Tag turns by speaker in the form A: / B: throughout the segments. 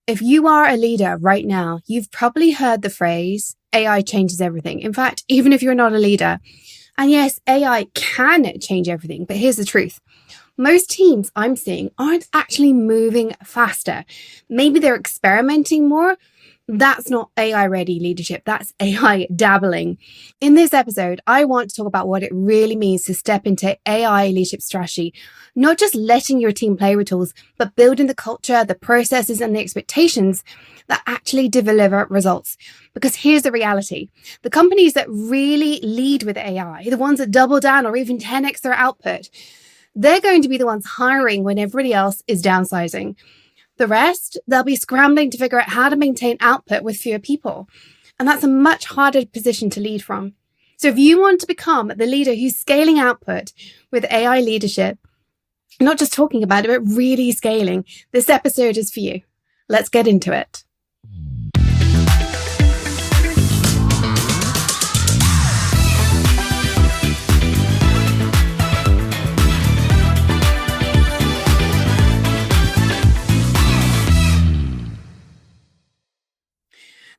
A: If you are a leader right now, you've probably heard the phrase, AI changes everything. In fact, even if you're not a leader, and yes, AI can change everything, but here's the truth. Most teams I'm seeing aren't actually moving faster. Maybe they're experimenting more. That's not AI ready leadership. That's AI dabbling. In this episode, I want to talk about what it really means to step into AI leadership strategy, not just letting your team play with tools, but building the culture, the processes, and the expectations that actually deliver results. Because here's the reality. The companies that really lead with AI, the ones that double down or even 10x their output, they're going to be the ones hiring when everybody else is downsizing. The rest, they'll be scrambling to figure out how to maintain output with fewer people. And that's a much harder position to lead from. So if you want to become the leader who's scaling output with AI leadership, not just talking about it, but really scaling, this episode is for you. Let's get into it.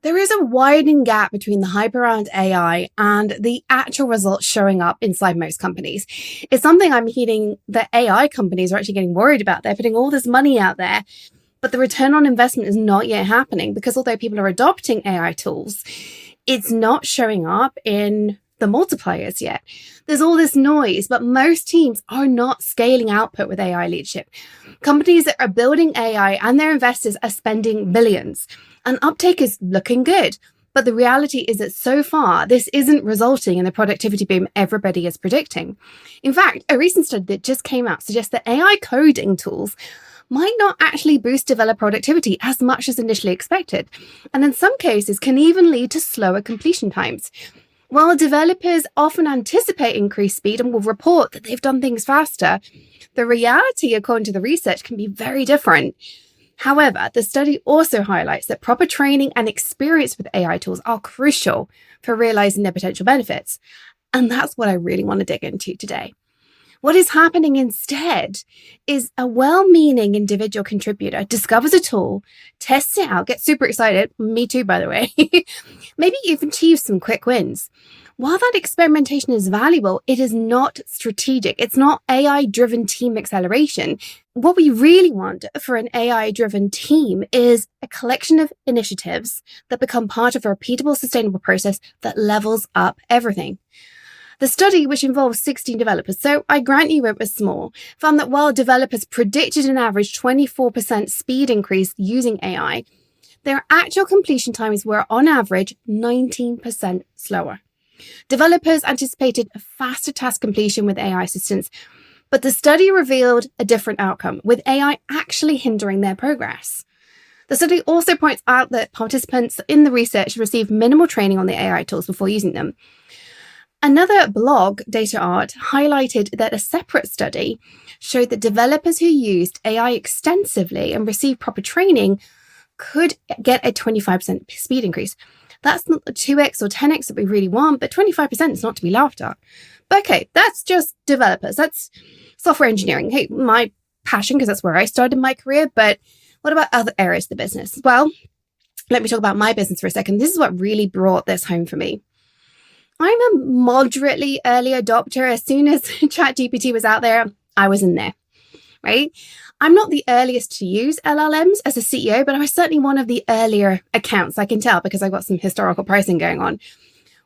A: There is a widening gap between the hype around AI and the actual results showing up inside most companies. It's something I'm hearing that AI companies are actually getting worried about. They're putting all this money out there, but the return on investment is not yet happening because although people are adopting AI tools, it's not showing up in the multipliers yet. There's all this noise, but most teams are not scaling output with AI leadership. Companies that are building AI and their investors are spending billions. And uptake is looking good. But the reality is that so far, this isn't resulting in the productivity boom everybody is predicting. In fact, a recent study that just came out suggests that AI coding tools might not actually boost developer productivity as much as initially expected. And in some cases, can even lead to slower completion times. While developers often anticipate increased speed and will report that they've done things faster, the reality, according to the research, can be very different. However, the study also highlights that proper training and experience with AI tools are crucial for realizing their potential benefits. And that's what I really want to dig into today. What is happening instead is a well-meaning individual contributor discovers a tool, tests it out, gets super excited, me too, by the way, maybe even achieves some quick wins. While that experimentation is valuable, it is not strategic. It's not AI-driven team acceleration. What we really want for an AI-driven team is a collection of initiatives that become part of a repeatable, sustainable process that levels up everything. The study, which involves 16 developers, so I grant you it was small, found that while developers predicted an average 24% speed increase using AI, their actual completion times were on average 19% slower. Developers anticipated a faster task completion with AI assistance, but the study revealed a different outcome, with AI actually hindering their progress. The study also points out that participants in the research received minimal training on the AI tools before using them. Another blog, Data Art, highlighted that a separate study showed that developers who used AI extensively and received proper training could get a 25% speed increase. That's not the 2x or 10x that we really want, but 25% is not to be laughed at. But okay, that's just developers. That's software engineering. Hey, my passion, because that's where I started my career. But what about other areas of the business? Well, let me talk about my business for a second. This is what really brought this home for me. I'm a moderately early adopter. As soon as ChatGPT was out there, I was in there, right? I'm not the earliest to use LLMs as a CEO, but I was certainly one of the earlier accounts. I can tell because I've got some historical pricing going on.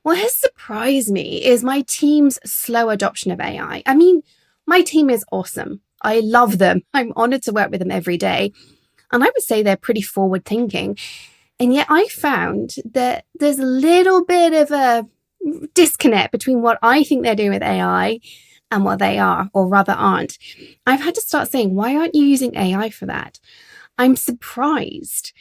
A: What has surprised me is my team's slow adoption of AI. I mean, my team is awesome. I love them. I'm honored to work with them every day. And I would say they're pretty forward thinking. And yet I found that there's a little bit of a disconnect between what I think they're doing with AI and what they are, or rather aren't. I've had to start saying, why aren't you using AI for that? I'm surprised.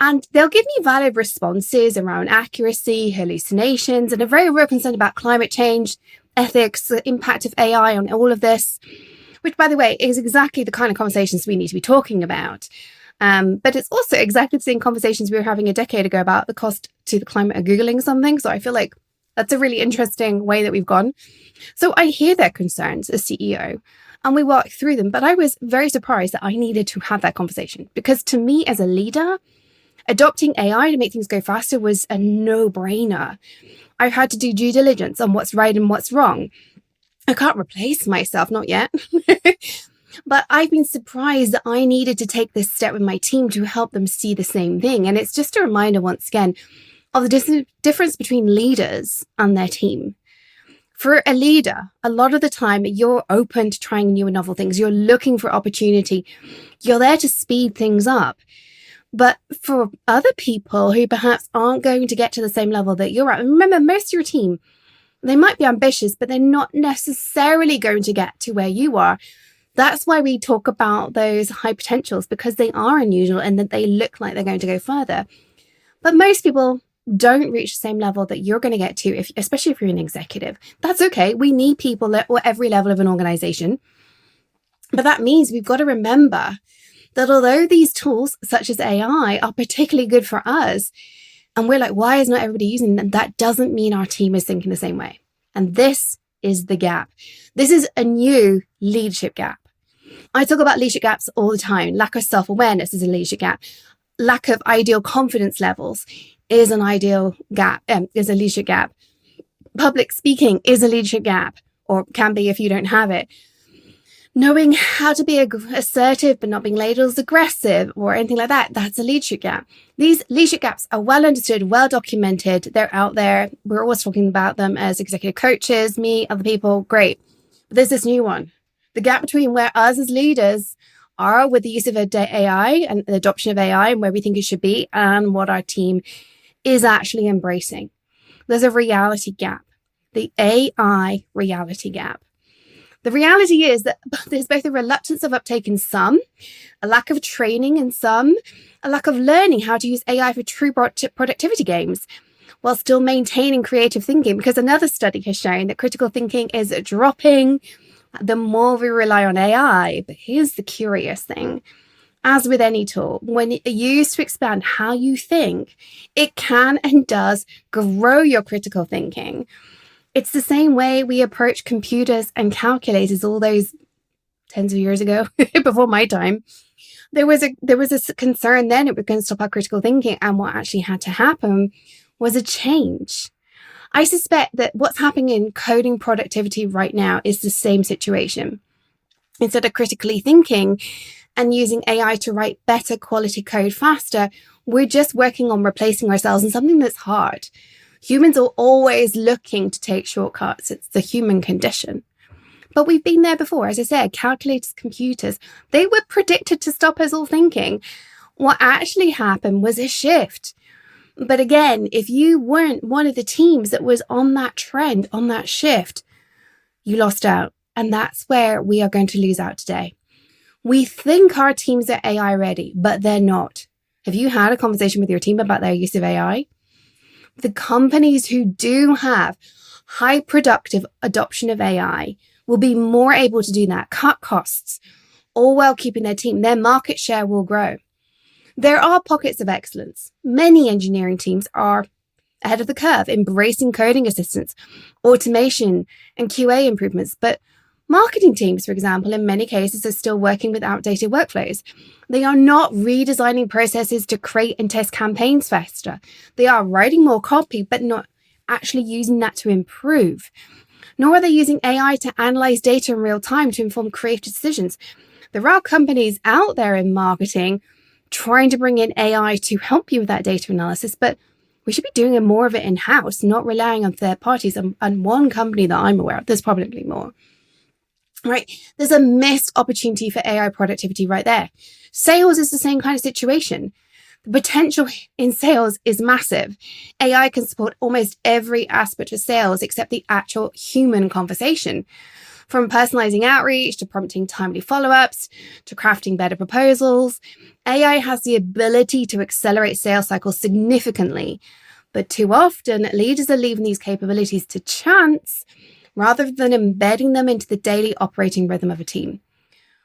A: And they'll give me valid responses around accuracy, hallucinations, and are very real concerned about climate change, ethics, the impact of AI on all of this, which, by the way, is exactly the kind of conversations we need to be talking about. But it's also exactly the same conversations we were having a decade ago about the cost to the climate of Googling something. So I feel like that's a really interesting way that we've gone. So I hear their concerns as CEO. and we worked through them. But I was very surprised that I needed to have that conversation, because to me as a leader, adopting AI to make things go faster was a no-brainer. I had to do due diligence on what's right and what's wrong. I can't replace myself, not yet. But I've been surprised that I needed to take this step with my team to help them see the same thing. And it's just a reminder, once again, of the difference between leaders and their team. For a leader, a lot of the time, you're open to trying new and novel things. You're looking for opportunity. You're there to speed things up. But for other people who perhaps aren't going to get to the same level that you're at, remember, most of your team, they might be ambitious, but they're not necessarily going to get to where you are. That's why we talk about those high potentials, because they are unusual and that they look like they're going to go further. But most people don't reach the same level that you're going to get to, especially if you're an executive. That's okay. We need people at every level of an organization. But that means we've got to remember that although these tools, such as AI, are particularly good for us, and we're like, why is not everybody using them? That doesn't mean our team is thinking the same way. And this is the gap. This is a new leadership gap. I talk about leadership gaps all the time. Lack of self-awareness is a leadership gap. Lack of ideal confidence levels is an ideal gap, is a leadership gap. Public speaking is a leadership gap, or can be if you don't have it. Knowing how to be assertive but not being labeled as aggressive or anything like that, that's a leadership gap. These leadership gaps are well understood, well documented. They're out there. We're always talking about them as executive coaches, me, other people. Great. But there's this new one. The gap between where us as leaders are with the use of AI and the adoption of AI and where we think it should be, and what our team is actually embracing. There's a reality gap, the AI reality gap. The reality is that there's both a reluctance of uptake in some, a lack of training in some, a lack of learning how to use AI for true productivity gains, while still maintaining creative thinking. Because another study has shown that critical thinking is dropping the more we rely on AI. But here's the curious thing. As with any tool, when used to expand how you think, it can and does grow your critical thinking. It's the same way we approach computers and calculators all those tens of years ago, before my time. There was a concern then it was going to stop our critical thinking, and what actually had to happen was a change. I suspect that what's happening in coding productivity right now is the same situation. Instead of critically thinking and using AI to write better quality code faster, we're just working on replacing ourselves in something that's hard. Humans are always looking to take shortcuts. It's the human condition. But we've been there before. As I said, calculators, computers, they were predicted to stop us all thinking. What actually happened was a shift. But again, if you weren't one of the teams that was on that trend, on that shift, you lost out. And that's where we are going to lose out today. We think our teams are AI ready, but they're not. Have you had a conversation with your team about their use of AI? The companies who do have high productive adoption of AI will be more able to do that, cut costs, all while keeping their team. Their market share will grow. There are pockets of excellence. Many engineering teams are ahead of the curve, embracing coding assistance, automation, and QA improvements. But marketing teams, for example, in many cases are still working with outdated workflows. They are not redesigning processes to create and test campaigns faster. They are writing more copy, but not actually using that to improve. Nor are they using AI to analyze data in real time to inform creative decisions. There are companies out there in marketing trying to bring in AI to help you with that data analysis, but we should be doing more of it in-house, not relying on third parties. And one company that I'm aware of, there's probably more. Right? There's a missed opportunity for AI productivity right there. Sales is the same kind of situation. The potential in sales is massive. AI can support almost every aspect of sales except the actual human conversation. From personalizing outreach to prompting timely follow-ups to crafting better proposals, AI has the ability to accelerate sales cycles significantly. But too often, leaders are leaving these capabilities to chance rather than embedding them into the daily operating rhythm of a team.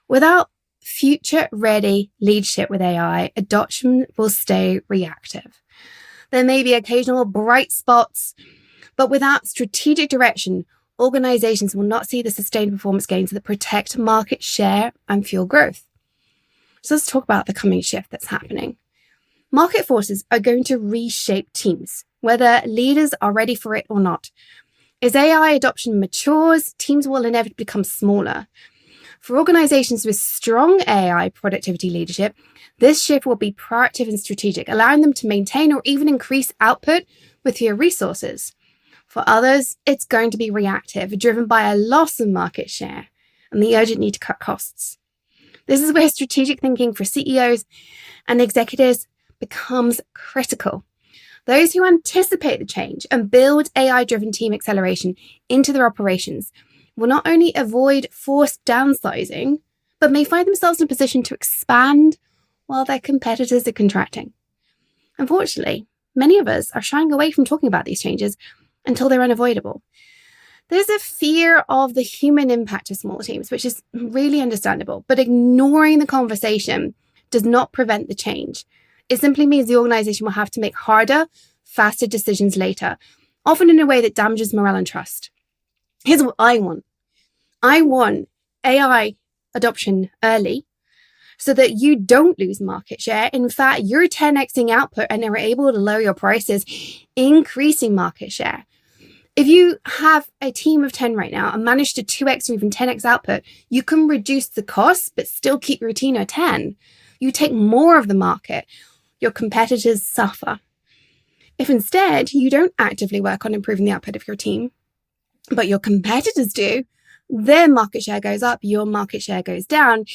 A: Without future-ready leadership with AI, adoption will stay reactive. There may be occasional bright spots, but without strategic direction, organizations will not see the sustained performance gains that protect market share and fuel growth. So let's talk about the coming shift that's happening. Market forces are going to reshape teams, whether leaders are ready for it or not. As AI adoption matures, teams will inevitably become smaller. For organizations with strong AI productivity leadership, this shift will be proactive and strategic, allowing them to maintain or even increase output with fewer resources. For others, it's going to be reactive, driven by a loss of market share and the urgent need to cut costs. This is where strategic thinking for CEOs and executives becomes critical. Those who anticipate the change and build AI-driven team acceleration into their operations will not only avoid forced downsizing, but may find themselves in a position to expand while their competitors are contracting. Unfortunately, many of us are shying away from talking about these changes until they're unavoidable. There's a fear of the human impact of small teams, which is really understandable, but ignoring the conversation does not prevent the change. It simply means the organization will have to make harder, faster decisions later, often in a way that damages morale and trust. Here's what I want. I want AI adoption early so that you don't lose market share. In fact, you're 10xing output and are able to lower your prices, increasing market share. If you have a team of 10 right now and manage to 2x or even 10x output, you can reduce the cost, but still keep your team at 10. You take more of the market. Your competitors suffer. If instead you don't actively work on improving the output of your team, but your competitors do, their market share goes up, your market share goes down,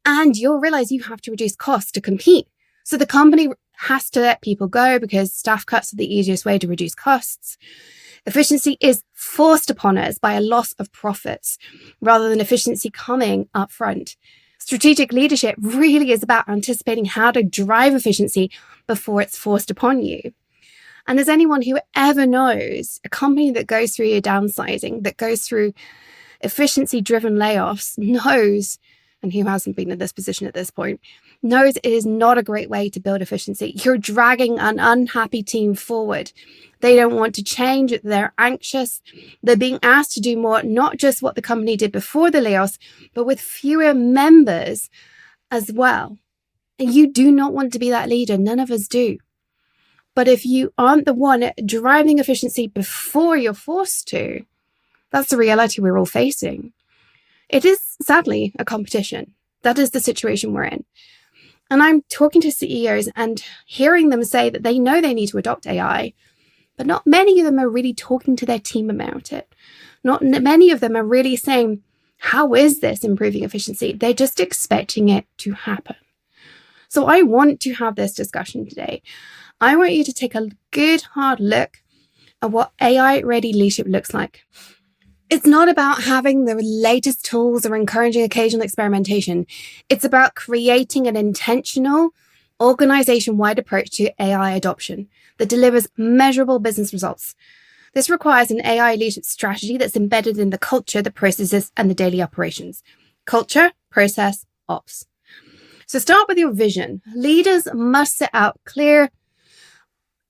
A: and you'll realize you have to reduce costs to compete. So the company has to let people go because staff cuts are the easiest way to reduce costs. Efficiency is forced upon us by a loss of profits rather than efficiency coming up front. Strategic leadership really is about anticipating how to drive efficiency before it's forced upon you. And as anyone who ever knows, a company that goes through downsizing, that goes through efficiency-driven layoffs, knows, and who hasn't been in this position at this point, knows it is not a great way to build efficiency. You're dragging an unhappy team forward. They don't want to change. They're anxious. They're being asked to do more, not just what the company did before the layoffs, but with fewer members as well. And you do not want to be that leader. None of us do. But if you aren't the one driving efficiency before you're forced to, that's the reality we're all facing. It is sadly a competition. That is the situation we're in. And I'm talking to CEOs and hearing them say that they know they need to adopt AI, but not many of them are really talking to their team about it. Not many of them are really saying, how is this improving efficiency? They're just expecting it to happen. So I want to have this discussion today. I want you to take a good hard look at what AI-ready leadership looks like. It's not about having the latest tools or encouraging occasional experimentation. It's about creating an intentional, organization-wide approach to AI adoption that delivers measurable business results. This requires an AI leadership strategy that's embedded in the culture, the processes, and the daily operations. Culture, process, ops. So start with your vision. Leaders must set out clear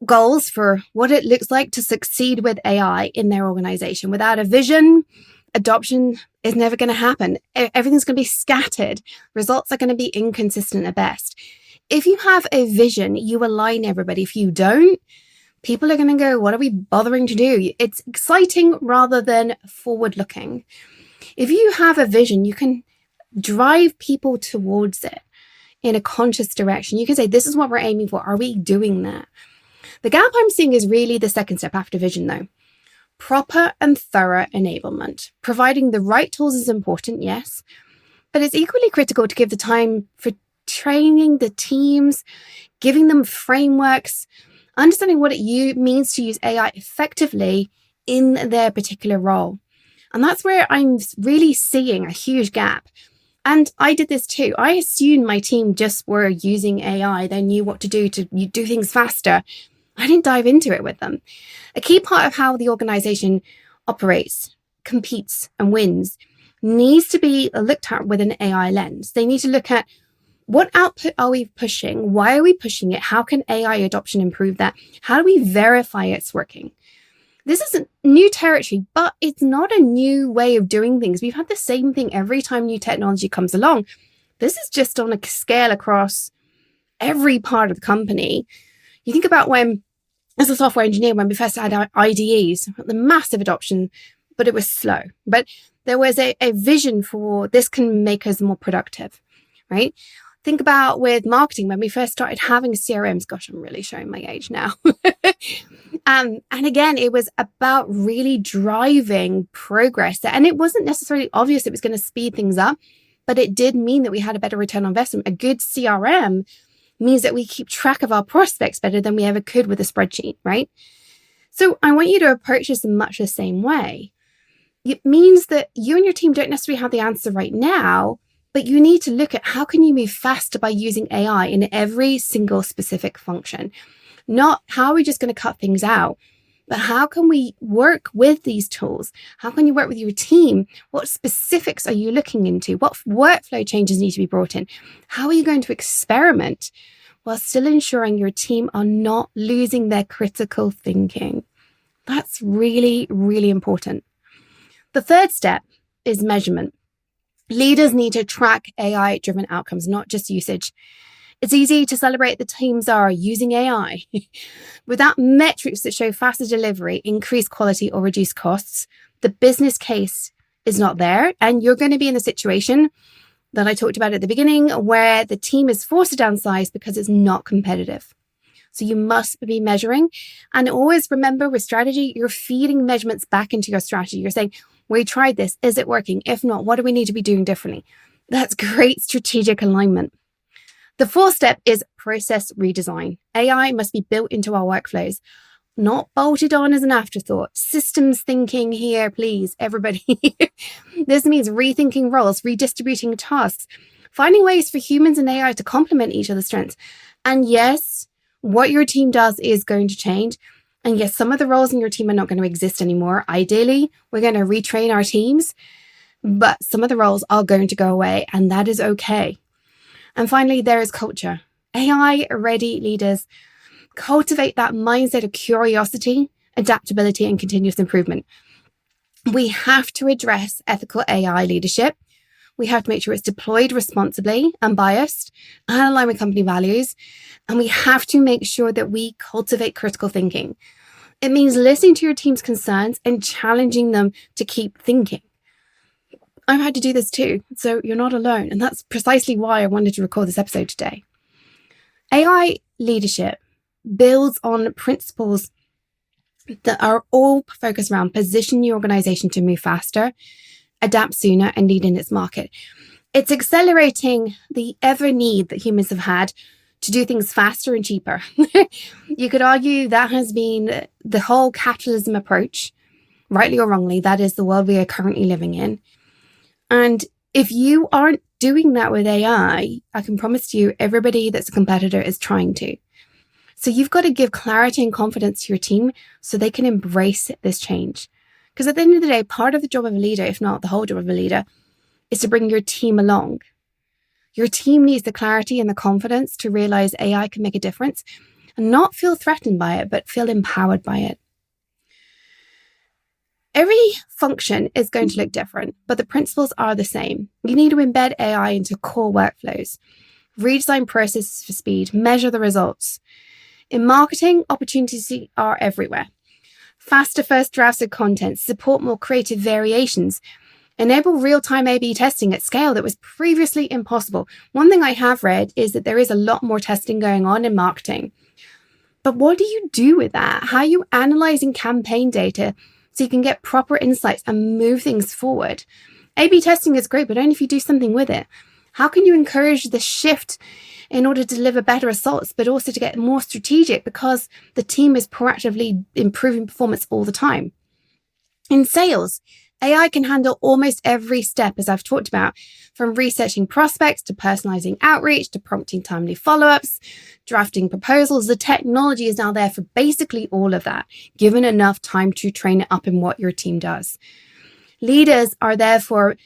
A: goals for what it looks like to succeed with AI in their organization. Without a vision, adoption is never going to happen. Everything's going to be scattered. Results are going to be inconsistent at best. If you have a vision, you align everybody. If you don't, people are going to go, what are we bothering to do? It's exciting rather than forward-looking. If you have a vision, you can drive people towards it in a conscious direction. You can say, this is what we're aiming for. Are we doing that? The gap I'm seeing is really the second step after vision, though. Proper and thorough enablement. Providing the right tools is important, yes, but it's equally critical to give the time for training the teams, giving them frameworks, understanding what it means to use AI effectively in their particular role. And that's where I'm really seeing a huge gap. And I did this too. I assumed my team just were using AI. They knew what to do things faster. I didn't dive into it with them. A key part of how the organization operates, competes, and wins needs to be looked at with an AI lens. They need to look at what output are we pushing? Why are we pushing it? How can AI adoption improve that? How do we verify it's working? This isn't new territory, but it's not a new way of doing things. We've had the same thing every time new technology comes along. This is just on a scale across every part of the company. You think about when, as a software engineer, when we first had our IDEs, the massive adoption, but it was slow. But there was a vision for this can make us more productive, right? Think about with marketing, when we first started having CRMs. Gosh, I'm really showing my age now. And again, it was about really driving progress. And it wasn't necessarily obvious it was going to speed things up, but it did mean that we had a better return on investment. A good CRM means that we keep track of our prospects better than we ever could with a spreadsheet, right? So I want you to approach this in much the same way. It means that you and your team don't necessarily have the answer right now, but you need to look at how can you move faster by using AI in every single specific function. Not how are we just going to cut things out, but how can we work with these tools? How can you work with your team? What specifics are you looking into? What workflow changes need to be brought in? How are you going to experiment while still ensuring your team are not losing their critical thinking? That's really, really important. The third step is measurement. Leaders need to track AI-driven outcomes, not just usage. It's easy to celebrate the teams are using AI. Without metrics that show faster delivery, increased quality, or reduced costs, the business case is not there. And you're going to be in the situation that I talked about at the beginning, where the team is forced to downsize because it's not competitive. So you must be measuring. And always remember, with strategy, you're feeding measurements back into your strategy. You're saying, we tried this. Is it working? If not, what do we need to be doing differently? That's great strategic alignment. The fourth step is process redesign. AI must be built into our workflows, not bolted on as an afterthought. Systems thinking here, please, everybody. This means rethinking roles, redistributing tasks, finding ways for humans and AI to complement each other's strengths. And yes, what your team does is going to change. And yes, some of the roles in your team are not going to exist anymore. Ideally, we're going to retrain our teams, but some of the roles are going to go away, and that is okay. And finally, there is culture. AI-ready leaders cultivate that mindset of curiosity, adaptability, and continuous improvement. We have to address ethical AI leadership. We have to make sure it's deployed responsibly, unbiased, and aligned with company values. And we have to make sure that we cultivate critical thinking. It means listening to your team's concerns and challenging them to keep thinking. I've had to do this too, so you're not alone. And that's precisely why I wanted to record this episode today. AI leadership builds on principles that are all focused around positioning your organization to move faster, adapt sooner, and lead in its market. It's accelerating the ever need that humans have had to do things faster and cheaper. You could argue that has been the whole capitalism approach, rightly or wrongly. That is the world we are currently living in. And if you aren't doing that with AI, I can promise you everybody that's a competitor is trying to. So you've got to give clarity and confidence to your team so they can embrace this change. Because at the end of the day, part of the job of a leader, if not the whole job of a leader, is to bring your team along. Your team needs the clarity and the confidence to realize AI can make a difference and not feel threatened by it, but feel empowered by it. Every function is going to look different, but the principles are the same. You need to embed AI into core workflows, redesign processes for speed, measure the results. In marketing, opportunities are everywhere. Faster first drafts of content, support more creative variations, enable real-time A/B testing at scale that was previously impossible. One thing I have read is that there is a lot more testing going on in marketing. But what do you do with that? How are you analyzing campaign data so you can get proper insights and move things forward? A/B testing is great, but only if you do something with it. How can you encourage the shift in order to deliver better results, but also to get more strategic because the team is proactively improving performance all the time? In sales, AI can handle almost every step, as I've talked about, from researching prospects to personalizing outreach to prompting timely follow-ups, drafting proposals. The technology is now there for basically all of that, given enough time to train it up in what your team does. Leaders are therefore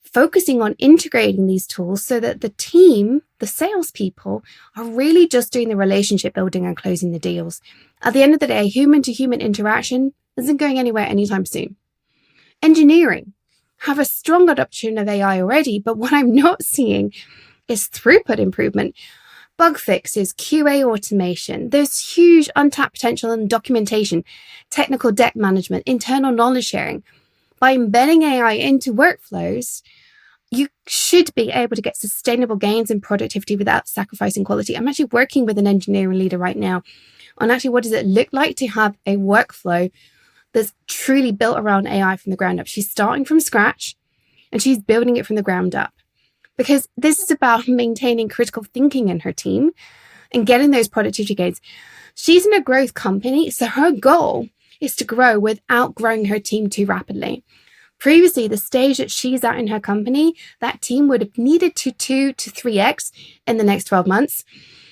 A: focusing on integrating these tools so that the team, the salespeople, are really just doing the relationship building and closing the deals. At the end of the day, human-to-human interaction isn't going anywhere anytime soon. Engineering have a strong adoption of AI already, but what I'm not seeing is throughput improvement. Bug fixes, QA automation, there's huge untapped potential in documentation, technical debt management, internal knowledge sharing. By embedding AI into workflows, you should be able to get sustainable gains in productivity without sacrificing quality. I'm actually working with an engineering leader right now on actually what does it look like to have a workflow that's truly built around AI from the ground up. She's starting from scratch and she's building it from the ground up, because this is about maintaining critical thinking in her team and getting those productivity gains. She's in a growth company, so her goal is to grow without growing her team too rapidly. Previously, the stage that she's at in her company, that team would have needed to 2 to 3x in the next 12 months.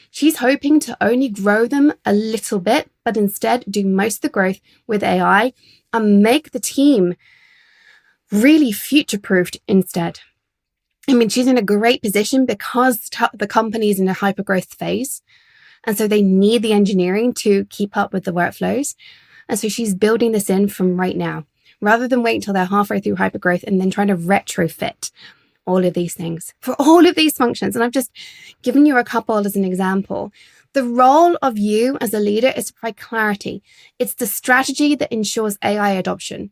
A: She's hoping to only grow them a little bit, but instead do most of the growth with AI and make the team really future-proofed instead. I mean, she's in a great position because the company is in a hyper-growth phase. And so they need the engineering to keep up with the workflows. And so she's building this in from right now, rather than wait until they're halfway through hyper-growth and then trying to retrofit all of these things for all of these functions. And I've just given you a couple as an example. The role of you as a leader is to provide clarity. It's the strategy that ensures AI adoption.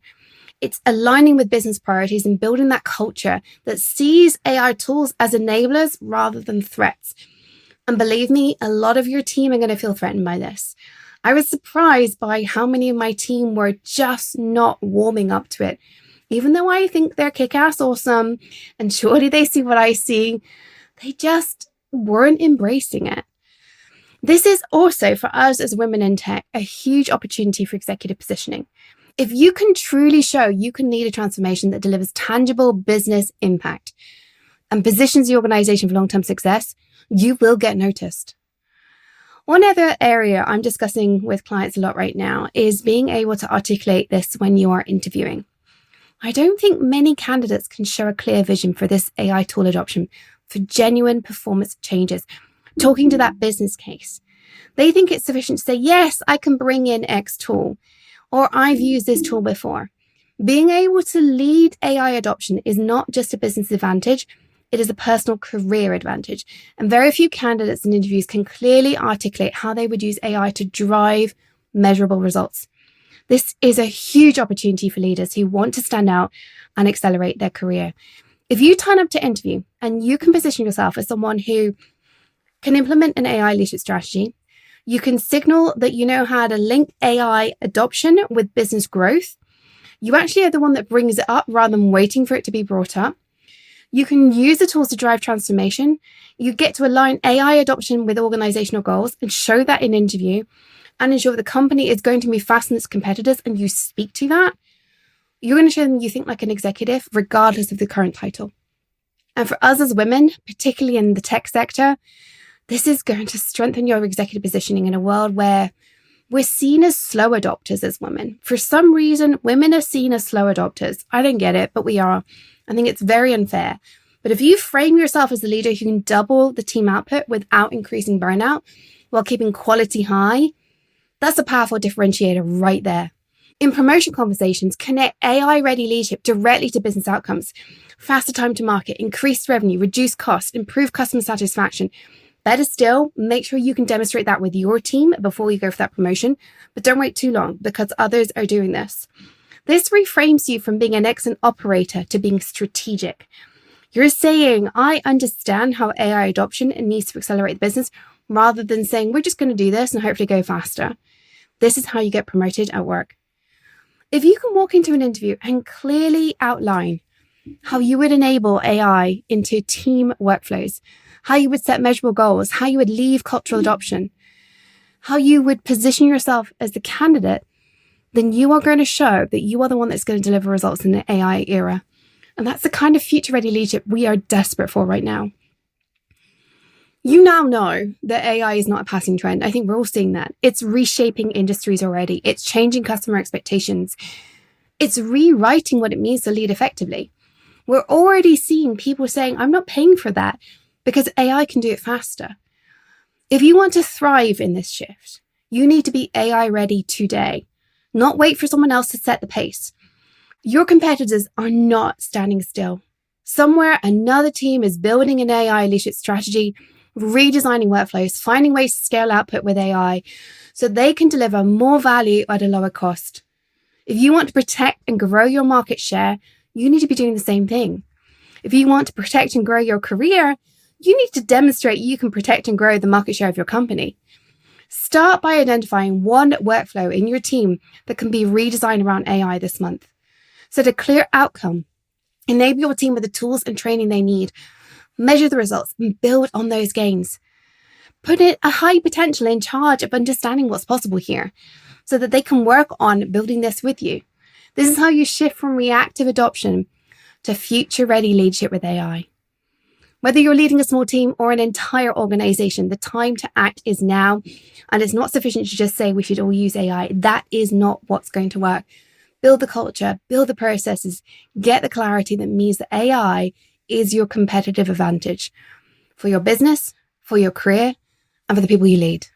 A: It's aligning with business priorities and building that culture that sees AI tools as enablers rather than threats. And believe me, a lot of your team are going to feel threatened by this. I was surprised by how many of my team were just not warming up to it. Even though I think they're kick-ass awesome, and surely they see what I see, they just weren't embracing it. This is also, for us as women in tech, a huge opportunity for executive positioning. If you can truly show you can lead a transformation that delivers tangible business impact and positions the organization for long-term success, you will get noticed. One other area I'm discussing with clients a lot right now is being able to articulate this when you are interviewing. I don't think many candidates can show a clear vision for this AI tool adoption for genuine performance changes, talking to that business case. They think it's sufficient to say, yes, I can bring in X tool, or I've used this tool before. Being able to lead AI adoption is not just a business advantage, it is a personal career advantage. And very few candidates in interviews can clearly articulate how they would use AI to drive measurable results. This is a huge opportunity for leaders who want to stand out and accelerate their career. If you turn up to interview and you can position yourself as someone who can implement an AI leadership strategy, you can signal that you know how to link AI adoption with business growth. You actually are the one that brings it up rather than waiting for it to be brought up. You can use the tools to drive transformation. You get to align AI adoption with organizational goals and show that in interview and ensure the company is going to move faster than its competitors, and you speak to that. You're going to show them you think like an executive, regardless of the current title. And for us as women, particularly in the tech sector, this is going to strengthen your executive positioning in a world where we're seen as slow adopters as women. For some reason, women are seen as slow adopters. I don't get it, but we are. I think it's very unfair. But if you frame yourself as a leader who can double the team output without increasing burnout while keeping quality high, that's a powerful differentiator right there. In promotion conversations, connect AI-ready leadership directly to business outcomes. Faster time to market, increased revenue, reduced costs, improved customer satisfaction. Better still, make sure you can demonstrate that with your team before you go for that promotion, but don't wait too long because others are doing this. This reframes you from being an excellent operator to being strategic. You're saying, I understand how AI adoption needs to accelerate the business, rather than saying, we're just going to do this and hopefully go faster. This is how you get promoted at work. If you can walk into an interview and clearly outline how you would enable AI into team workflows, how you would set measurable goals, how you would leave cultural adoption, how you would position yourself as the candidate, then you are going to show that you are the one that's going to deliver results in the AI era. And that's the kind of future-ready leadership we are desperate for right now. You now know that AI is not a passing trend. I think we're all seeing that. It's reshaping industries already. It's changing customer expectations. It's rewriting what it means to lead effectively. We're already seeing people saying, I'm not paying for that because AI can do it faster. If you want to thrive in this shift, you need to be AI ready today. not wait for someone else to set the pace. Your competitors are not standing still. Somewhere another team is building an AI leadership strategy, redesigning workflows, finding ways to scale output with AI so they can deliver more value at a lower cost. If you want to protect and grow your market share, you need to be doing the same thing. If you want to protect and grow your career, you need to demonstrate you can protect and grow the market share of your company. Start by identifying one workflow in your team that can be redesigned around AI this month. Set a clear outcome. Enable your team with the tools and training they need. Measure the results and build on those gains. Put a high potential in charge of understanding what's possible here so that they can work on building this with you. This is how you shift from reactive adoption to future-ready leadership with AI. Whether you're leading a small team or an entire organization, the time to act is now, and it's not sufficient to just say we should all use AI. That is not what's going to work. Build the culture, build the processes, get the clarity that means that AI is your competitive advantage for your business, for your career, and for the people you lead.